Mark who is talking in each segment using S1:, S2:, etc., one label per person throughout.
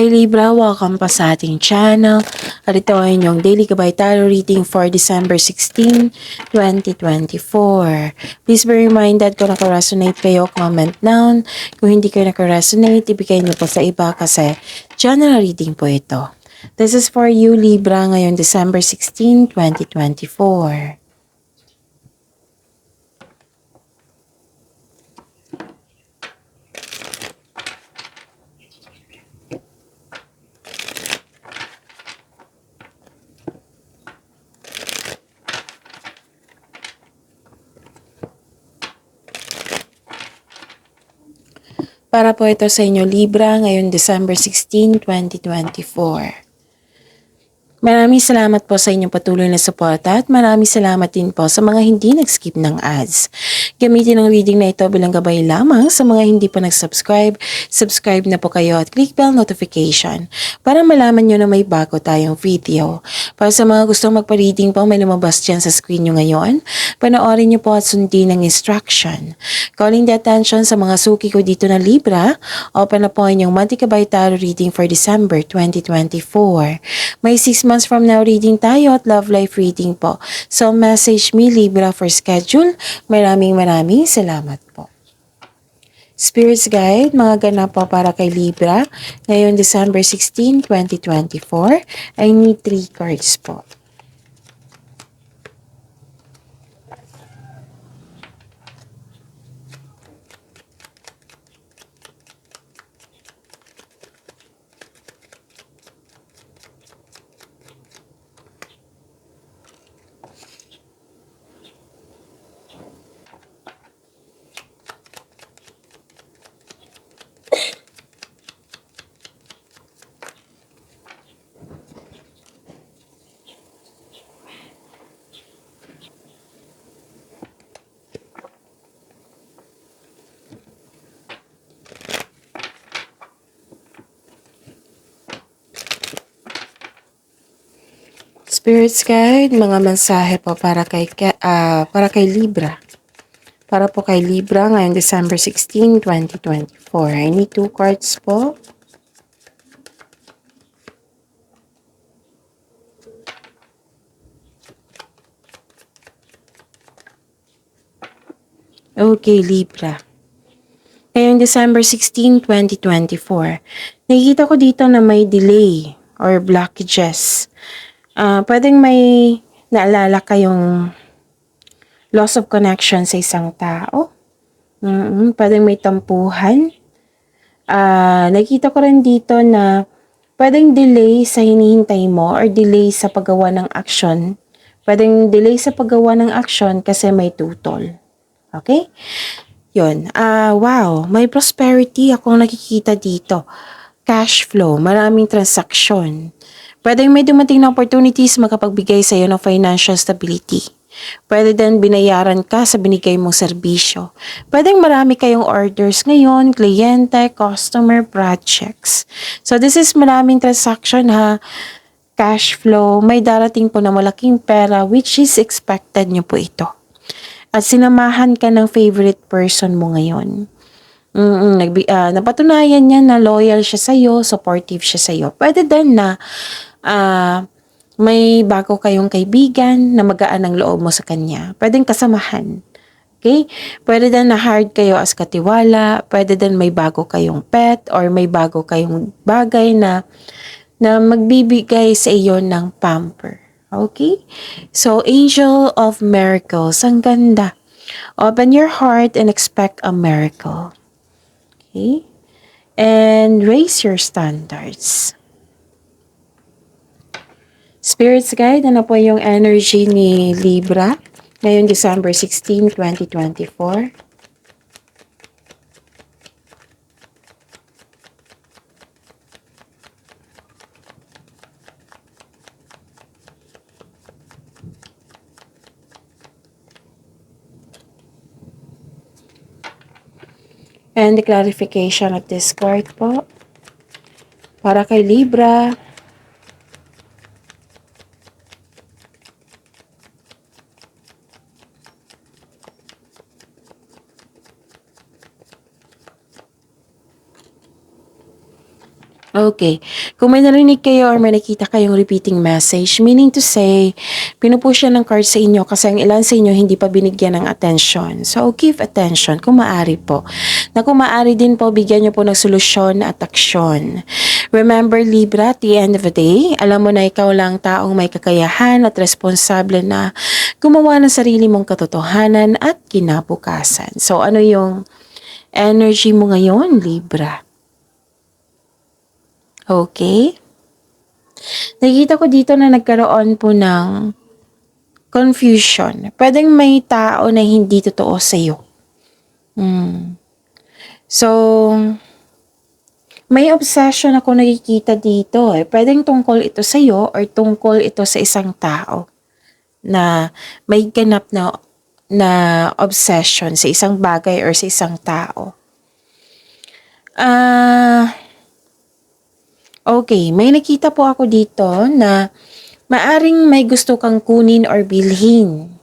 S1: Hi Libra, welcome pa sa ating channel. At ito ay inyong daily gabay tarot reading for December 16, 2024. Please be reminded kung naka-resonate kayo, comment down. Kung hindi kayo naka-resonate, ibigay niyo po sa iba kasi general reading po ito. This is for you Libra ngayong December 16, 2024. Para po ito sa inyo Libra ngayong December 16, 2024. Maraming salamat po sa inyong patuloy na suporta at maraming salamat din po sa mga hindi nag-skip ng ads. Gamitin ang reading na ito bilang gabay lamang sa mga hindi pa nag-subscribe. Subscribe na po kayo at click bell notification para malaman nyo na may bago tayong video. Para sa mga gustong magpa-reading po, may lumabas dyan sa screen nyo ngayon. Panoorin nyo po at sundin ang instruction. Calling the attention sa mga suki ko dito na Libra, open na po inyong monthly gabay tarot reading for December 2024. May 6 months from now reading tayo at love life reading po. So message me Libra for schedule. Maraming salamat po. Spirits Guide, mga ganap po para kay Libra. Ngayon December 16, 2024. I need 3 cards po. Spirits Guide, mga mensahe po para kay Libra. Para po kay Libra ngayong December 16, 2024. I need 2 cards po. Okay, Libra. Ngayong December 16, 2024. Nakikita ko dito na may delay or blockages. Pwedeng may naalala kayong loss of connection sa isang tao. Pwedeng may tampuhan. Nakita ko rin dito na pwedeng delay sa hinihintay mo or delay sa paggawa ng action. Pwedeng delay sa paggawa ng action kasi may tutol. Okay? Yun. Wow. May prosperity akong nakikita dito. Cash flow. Maraming transaction. Pwedeng may dumating na opportunities makapagbigay sa iyo ng financial stability. Pwede din binayaran ka sa binigay mong serbisyo. Pwedeng marami kayong orders ngayon, kliyente, customer, projects. So this is maraming transaction ha. Cash flow, may darating po na malaking pera which is expected nyo po ito. At sinamahan ka ng favorite person mo ngayon. Napatunayan niya na loyal siya sa'yo, supportive siya sa'yo. Pwede din na may bago kayong kaibigan na magaan ang loob mo sa kanya. Pwedeng kasamahan. Okay? Pwede din na hard kayo as katiwala. Pwede din may bago kayong pet or may bago kayong bagay na magbibigay sa iyo ng pamper. Okay? So, Angel of Miracles. Ang ganda. Open your heart and expect a miracle. Okay? And raise your standards. Spirits Guide, ano po yung energy ni Libra ngayong December 16, 2024? And the clarification of this card po. Para kay Libra, Okay. Kung may narinig kayo or may nakita kayong repeating message, meaning to say, pinupush yan ng card sa inyo kasi ang ilan sa inyo hindi pa binigyan ng attention. So, give attention kung maaari po. Na kung maaari din po, bigyan nyo po ng solusyon at aksyon. Remember, Libra, at the end of the day, alam mo na ikaw lang taong may kakayahan at responsable na gumawa ng sarili mong katotohanan at kinabukasan. So, ano yung energy mo ngayon, Libra? Okay? Nakikita ko dito na nagkaroon po ng confusion. Pwedeng may tao na hindi totoo sa'yo. So, may obsession ako nakikita dito eh. Pwedeng tungkol ito sa'yo or tungkol ito sa isang tao na may ganap na obsession sa isang bagay or sa isang tao. Okay, may nakita po ako dito na maaring may gusto kang kunin or bilhin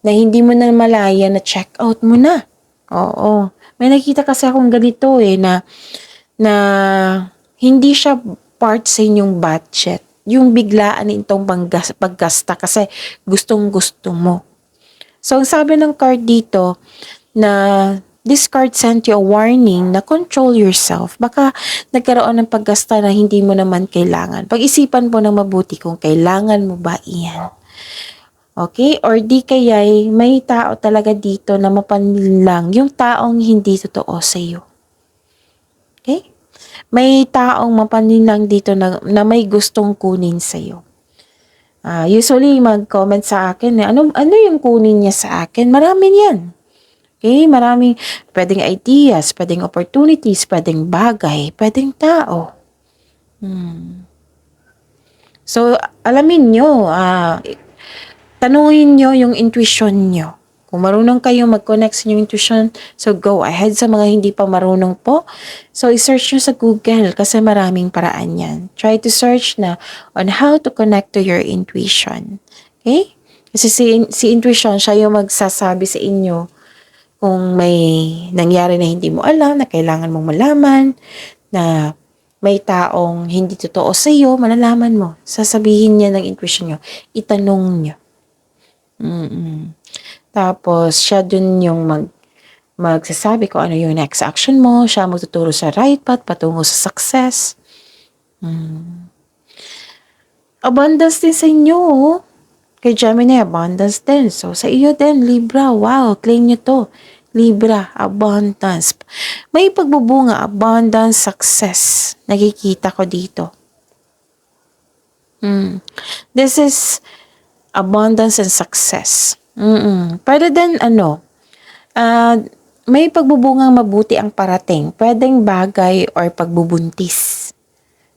S1: na hindi mo na malaya na check out mo na. Oo. May nakita kasi akong ganito eh na hindi siya part sa inyong budget. Yung biglaan itong paggasta kasi gustong-gusto mo. So, ang sabi ng card dito na this card sent you a warning na control yourself. Baka nagkaroon ng paggasta na hindi mo naman kailangan. Pag-isipan mo ng mabuti kung kailangan mo ba iyan. Okay? Or di kaya'y may tao talaga dito na mapanlin lang yung taong hindi totoo sa iyo. Okay? May taong mapanlin lang dito na may gustong kunin sa iyo. Usually, mag-comment sa akin, ano yung kunin niya sa akin? Marami yan. Okay, maraming pwedeng ideas, pwedeng opportunities, pwedeng bagay, pwedeng tao. So, alamin nyo, tanungin nyo yung intuition nyo. Kung marunong kayong mag-connect sa inyong intuition, so go ahead. Sa mga hindi pa marunong po, so i-search nyo sa Google kasi maraming paraan yan. Try to search na on how to connect to your intuition. Okay? Kasi si intuition, siya yung magsasabi sa inyo kung may nangyari na hindi mo alam, na kailangan mong malaman, na may taong hindi totoo sa iyo, malalaman mo. Sasabihin niya ng intuition niyo, itanong niyo. Tapos, siya dun yung magsasabi kung ano yung next action mo, siya magtuturo sa right path, patungo sa success. Abundance din sa inyo, oh. Kay Gemini, abundance din. So, sa iyo din, Libra, wow, claim nyo to. Libra, abundance. May pagbubunga, abundance, success. Nakikita ko dito. This is abundance and success. Pwede din, may pagbubungang mabuti ang parating. Pwedeng bagay or pagbubuntis.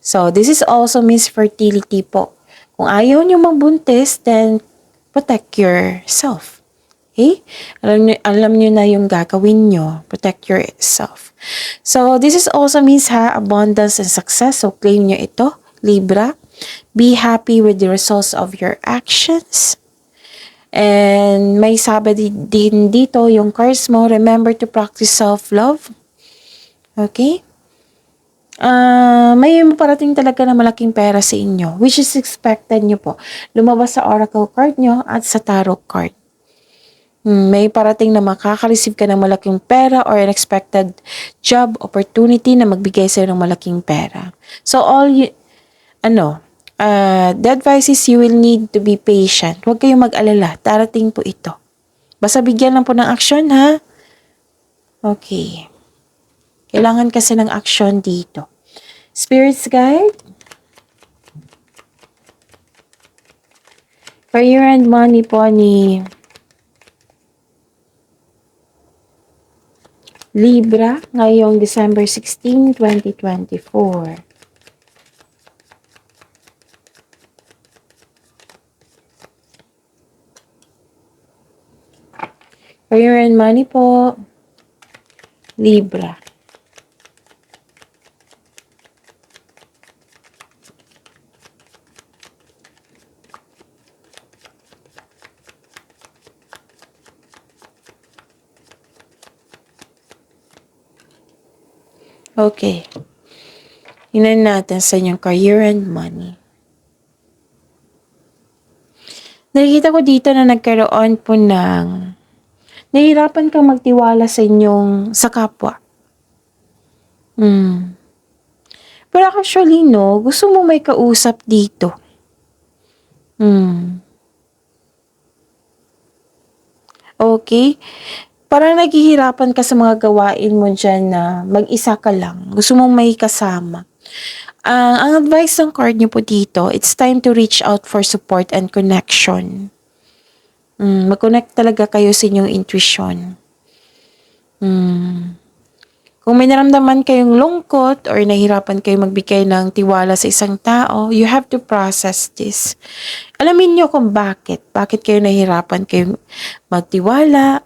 S1: So, this is also means fertility po. Kung ayaw nyo magbuntis, then protect yourself. Okay? Alam nyo na yung gagawin nyo. Protect yourself. So, this is also means abundance and success. So, claim nyo ito, Libra. Be happy with the results of your actions. And may sabi din dito yung cards mo, remember to practice self-love. Okay? May parating talaga na malaking pera sa inyo, which is expected nyo po. Lumabas sa oracle card nyo at sa tarot card. May parating na makaka-receive ka ng malaking pera or unexpected job opportunity na magbigay sa'yo ng malaking pera. So, the advice is you will need to be patient. Huwag kayong mag-alala. Darating po ito. Basta bigyan lang po ng action, ha? Okay. Kailangan kasi ng action dito. Spirits guide. Career and money po ni Libra ngayong December 16, 2024. Career and money po, Libra. Okay. Tingnan natin sa inyong career and money. Nakikita ko dito na nagkaroon po ng nahihirapan kang magtiwala sa kapwa. Pero actually, no, gusto mo may kausap dito. Okay? Parang naghihirapan ka sa mga gawain mo dyan na mag-isa ka lang. Gusto mong may kasama. Ang advice ng card niyo po dito, it's time to reach out for support and connection. Mag-connect talaga kayo sa inyong intuition. Kung may naramdaman kayong lungkot or nahirapan kayo magbigay ng tiwala sa isang tao, you have to process this. Alamin niyo kung bakit. Bakit kayo nahirapan kayong magtiwala.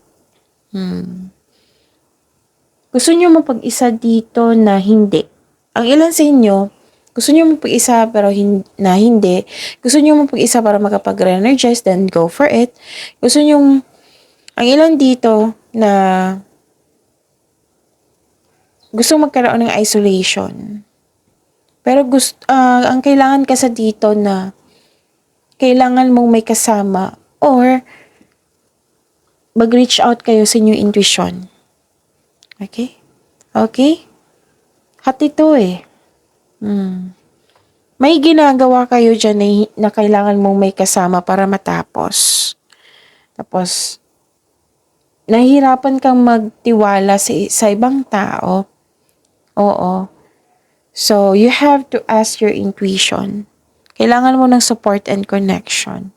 S1: Gusto niyo mapag-isa dito na hindi. Ang ilan sa inyo, gusto niyo mapag-isa pero hindi. Gusto niyo mapag-isa para makapag-re-energize, then go for it. Gusto niyo, ang ilan dito na gusto magkaroon ng isolation. Pero ang kailangan kasi dito na kailangan mong may kasama or mag-reach out kayo sa inyong intuition. Okay? Okay? Hati ito eh. May ginagawa kayo dyan na kailangan mong may kasama para matapos. Tapos, nahihirapan kang magtiwala sa ibang tao. Oo. So, you have to ask your intuition. Kailangan mo ng support and connection.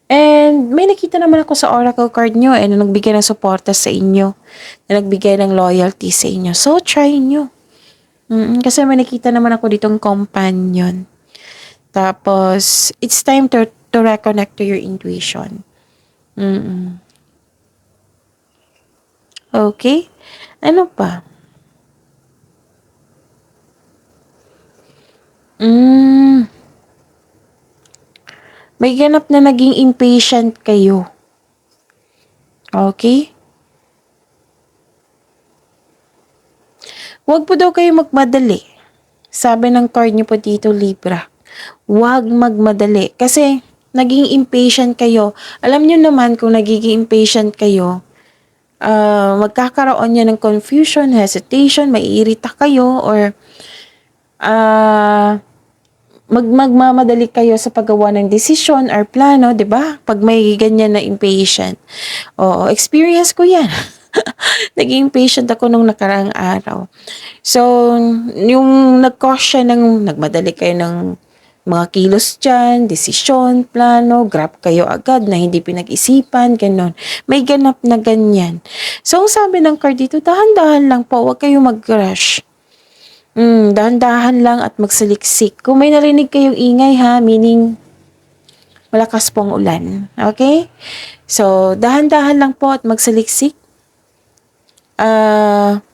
S1: And may nakita naman ako sa oracle card nyo na nagbigay ng suporta sa inyo. Na nagbigay ng loyalty sa inyo. So, try nyo. Kasi may nakita naman ako ditong companion. Tapos, it's time to reconnect to your intuition. Okay? Ano pa? May ganap na naging impatient kayo. Okay? Huwag po daw kayo magmadali. Sabi ng card niyo po dito, Libra. Huwag magmadali. Kasi, naging impatient kayo. Alam niyo naman kung nagiging impatient kayo, magkakaroon niya ng confusion, hesitation, maiirita kayo, or magmamadali kayo sa paggawa ng desisyon or plano, 'di ba? Pag may ganyan na impatient. Oo, experience ko 'yan. Naging impatient ako nung nakaraang araw. So, yung nag-cause siya ng nagmadali kayo ng mga kilos dyan, desisyon, plano, grab kayo agad na hindi pinag-isipan, ganon. May ganap na ganyan. So, ang sabi ng card dito, dahan-dahan lang po, huwag kayo mag-rush. Dahan-dahan lang at magsaliksik. Kung may narinig kayong ingay ha, meaning malakas pong ulan. Okay? So, dahan-dahan lang po at magsaliksik.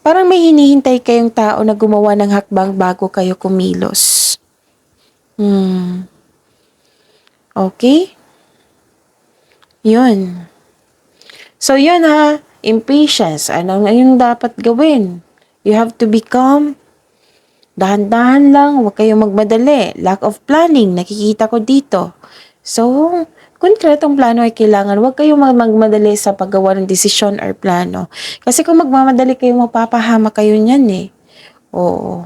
S1: Parang may hinihintay kayong tao na gumawa ng hakbang bago kayo kumilos. Okay? Yun. So, yun ha. Impatience. Ano yung dapat gawin? You have to be calm. Dahan-dahan lang, huwag kayong magmadali. Lack of planning, nakikita ko dito. So, konkretong plano ay kailangan. Huwag kayong magmadali sa paggawa ng desisyon or plano. Kasi kung magmamadali kayo, mapapahama kayo niyan eh. Oo.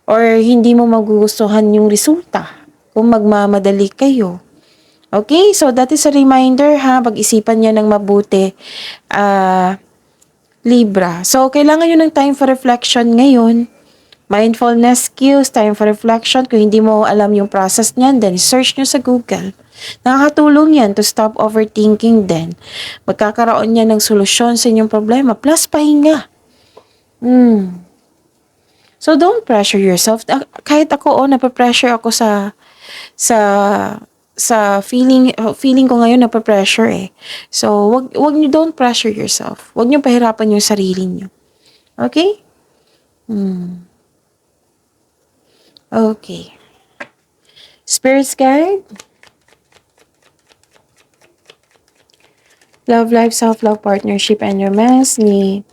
S1: Or hindi mo magugustuhan yung resulta kung magmamadali kayo. Okay? So, that is a reminder ha. Pag-isipan niya ng mabuti. Libra. So, kailangan nyo ng time for reflection ngayon. Mindfulness cues, time for reflection. Kung hindi mo alam yung process niyan, then search nyo sa Google. Nakakatulong yan to stop overthinking din. Magkakaroon yan ng solusyon sa inyong problema. Plus, pahinga. So, don't pressure yourself. Kahit ako, napapressure ako sa feeling ko ngayon napapressure eh. So, wag niyo, don't pressure yourself. Wag niyo pahirapan yung sarili niyo. Okay? Okay. Spirits guide. Love life, self-love, partnership, and romance ni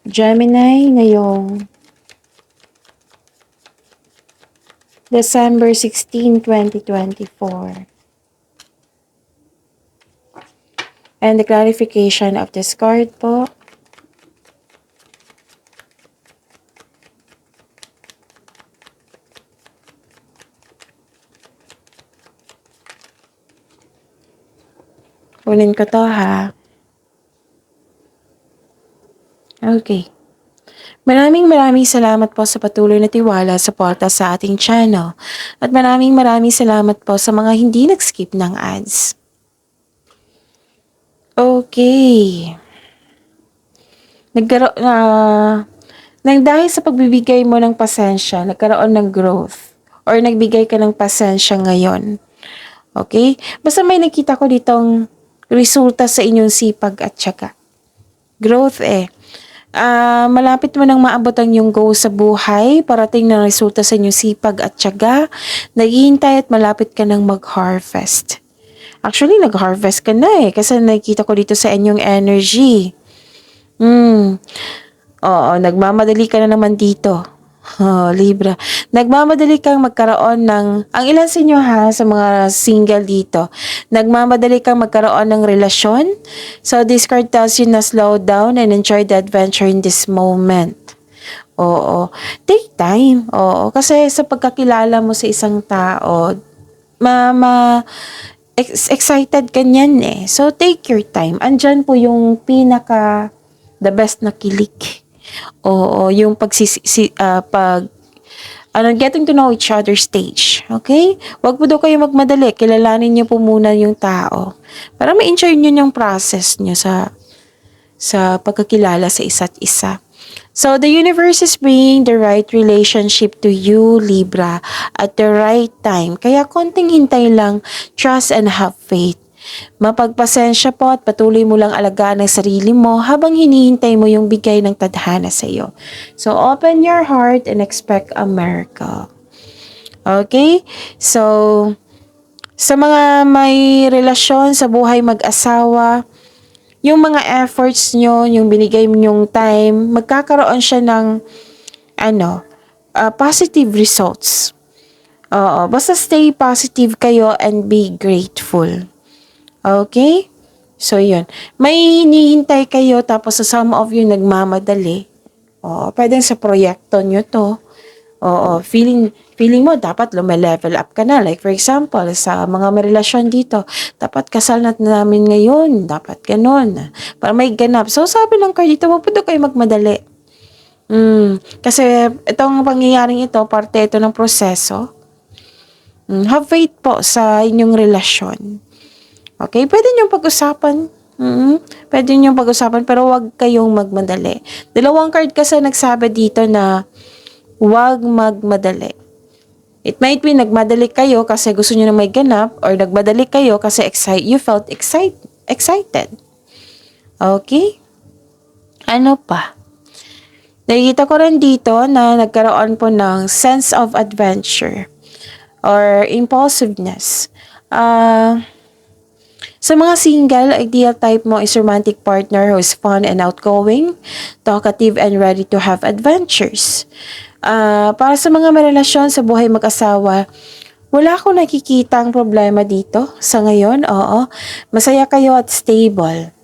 S1: Gemini ngayong December 16, 2024. And the clarification of this card po. Kunin ko to ha. Okay. Maraming salamat po sa patuloy na tiwala sa suporta sa ating channel. At maraming salamat po sa mga hindi nag-skip ng ads. Okay. Nang dahil sa pagbibigay mo ng pasensya, nagkaroon ng growth. Or nagbigay ka ng pasensya ngayon. Okay? Basta may nakita ko ditong resulta sa inyong sipag at tiyaga. Growth malapit mo nang maabot ang iyong goal sa buhay, parating na resulta sa inyong sipag at tiyaga, naghihintay at malapit ka nang mag-harvest. Actually, nag-harvest ka na kasi nakikita ko dito sa inyong energy. Oo, nagmamadali ka na naman dito. Libra. Nagmamadali kang magkaroon ng, ang ilan sa inyo sa mga single dito, nagmamadali kang magkaroon ng relasyon. So this card tells you na slow down and enjoy the adventure in this moment. Oo. Take time. Oo. Kasi sa pagkakilala mo sa isang tao, excited ka niyan So take your time. Andyan po yung the best na kilig. Oo, yung getting to know each other stage. Okay? Huwag po daw kayo magmadali. Kilalanin niyo po muna yung tao. Para ma-enjoy niyo yung process niyo sa pagkakilala sa isa't isa. So, the universe is bringing the right relationship to you, Libra, at the right time. Kaya konting hintay lang, trust and have faith. Mapagpasensya po at patuloy mo lang alagaan ang sarili mo habang hinihintay mo yung bigay ng tadhana sa iyo. So, open your heart and expect a miracle. Okay? So, sa mga may relasyon sa buhay mag-asawa, yung mga efforts nyo, yung binigay nyong time, magkakaroon siya ng positive results. Basta stay positive kayo and be grateful. Okay? So, yun. May hinihintay kayo tapos sa some of you nagmamadali. Pwedeng sa proyekto nyo to. Feeling mo dapat level up ka na. Like for example, sa mga may relasyon dito, dapat kasal na namin ngayon. Dapat ganun. Para may ganap. So, sabi ng card dito, huwag po kayo magmadali. Kasi itong pangyayaring ito, parte ito ng proseso. Have faith po sa inyong relasyon. Okay, pwede niyong pag-usapan. Pwede niyong pag-usapan pero wag kayong magmadali. Dalawang card kasi nagsabi dito na wag magmadali. It might be nagmadali kayo kasi gusto niyo na may ganap or nagmadali kayo kasi you felt excited. Okay? Ano pa? Nakikita ko rin dito na nagkaroon po ng sense of adventure or impulsiveness. Sa mga single, ideal type mo is romantic partner who is fun and outgoing, talkative and ready to have adventures. Para sa mga may relasyon sa buhay mag-asawa, wala akong nakikita ang problema dito sa ngayon. Oo, masaya kayo at stable.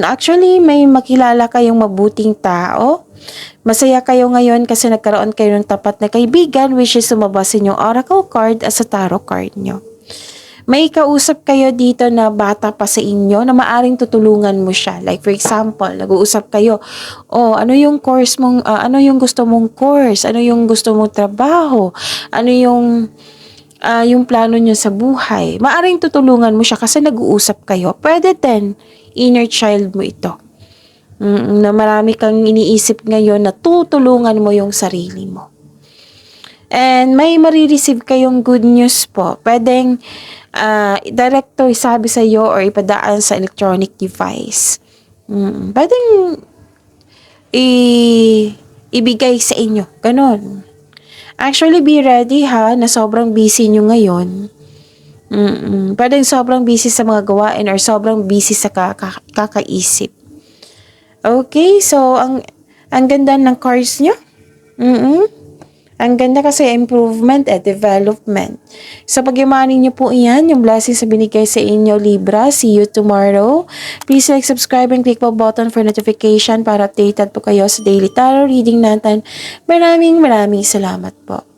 S1: Actually, may makilala kayong mabuting tao. Masaya kayo ngayon kasi nagkaroon kayo ng tapat na kaibigan which is sumabas sa inyong oracle card at sa tarot card nyo. May kausap kayo dito na bata pa sa inyo na maaring tutulungan mo siya. Like for example, nag-uusap kayo, ano yung course mong, ano yung gusto mong course? Ano yung gusto mong trabaho? Ano yung plano niyo sa buhay? Maaring tutulungan mo siya kasi nag-uusap kayo. Pwede din, inner child mo ito. Na marami kang iniisip ngayon na tutulungan mo yung sarili mo. And may marireceive kayong good news po. Pwedeng direct to isabi sa iyo or ipadaan sa electronic device. Pwedeng ibigay sa inyo. Ganon. Actually, be ready na sobrang busy nyo ngayon. Pwedeng sobrang busy sa mga gawain or sobrang busy sa kakaisip. Okay, so ang ganda ng cards nyo. Ang ganda kasi improvement at development. So, pag-imanin niyo po yan, yung blessings na binigay sa inyo, Libra. See you tomorrow. Please like, subscribe, and click po button for notification para updated po kayo sa daily tarot reading natin. Maraming salamat po.